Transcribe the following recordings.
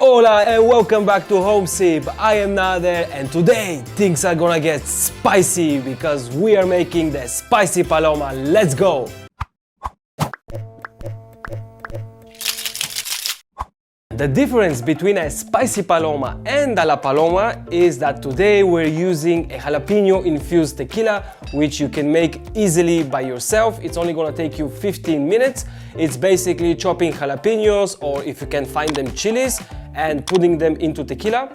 Hola and welcome back to Home Sip. I am Nader and today things are gonna get spicy because we are making the Spicy Paloma. Let's go! The difference between a Spicy Paloma and a La Paloma is that today we're using a jalapeno infused tequila, which you can make easily by yourself. It's only gonna take you 15 minutes. It's basically chopping jalapenos, or if you can find them, chilies, and putting them into tequila.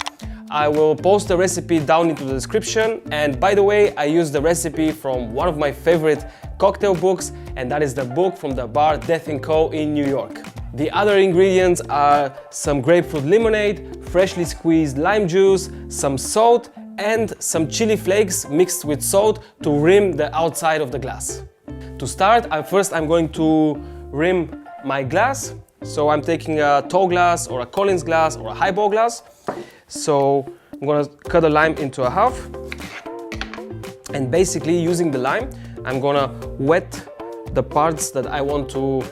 I will post the recipe down into the description, and by the way, I used the recipe from one of my favorite cocktail books, and that is the book from the bar Death & Co. in New York. The other ingredients are some grapefruit lemonade, freshly squeezed lime juice, some salt, and some chili flakes mixed with salt to rim the outside of the glass. To start, I'm going to rim my glass. So I'm taking a tall glass or a Collins glass or a highball glass. So I'm gonna cut the lime into a half. And basically using the lime, I'm gonna wet the parts that I want to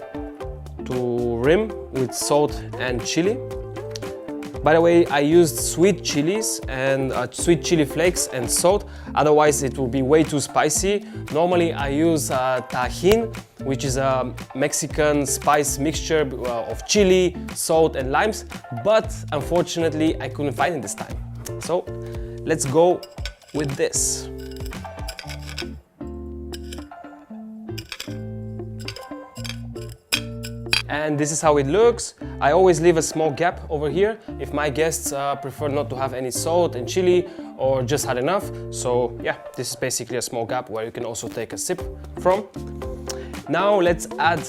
rim with salt and chili. By the way, I used sweet chilies and sweet chili flakes and salt, otherwise it will be way too spicy. Normally I use tajin, which is a Mexican spice mixture of chili, salt and limes, but unfortunately I couldn't find it this time. So let's go with this. And this is how it looks. I always leave a small gap over here if my guests prefer not to have any salt and chili or just had enough. So yeah, this is basically a small gap where you can also take a sip from. Now let's add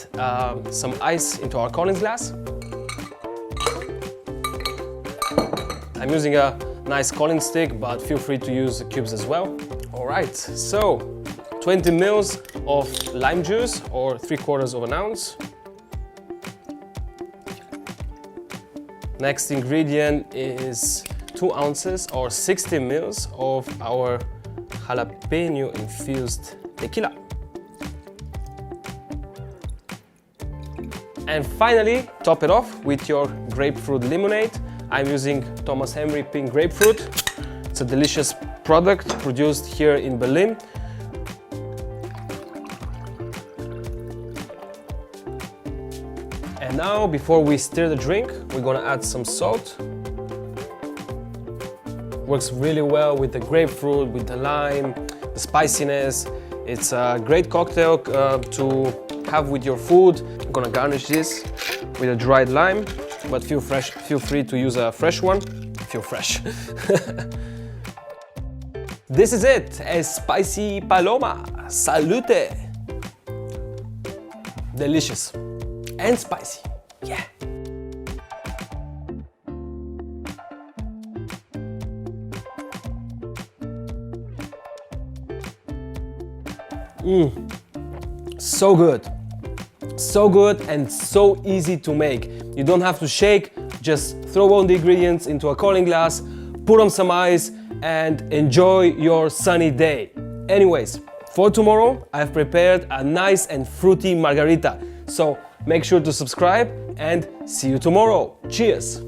some ice into our Collins glass. I'm using a nice Collins stick, but feel free to use cubes as well. All right, so 20 mils of lime juice, or 3/4 of an ounce. Next ingredient is 2 ounces or 60 mils of our jalapeno infused tequila. And finally, top it off with your grapefruit lemonade. I'm using Thomas Henry pink grapefruit. It's a delicious product produced here in Berlin. And now, before we stir the drink, we're gonna add some salt. Works really well with the grapefruit, with the lime, the spiciness. It's a great cocktail to have with your food. I'm gonna garnish this with a dried lime, but feel free to use a fresh one. Feel fresh. This is it, a Spicy Paloma. Salute! Delicious. And spicy, yeah. So good. So good and so easy to make. You don't have to shake, just throw all the ingredients into a Collins glass, put on some ice, and enjoy your sunny day. Anyways, for tomorrow, I've prepared a nice and fruity margarita. So make sure to subscribe and see you tomorrow. Cheers!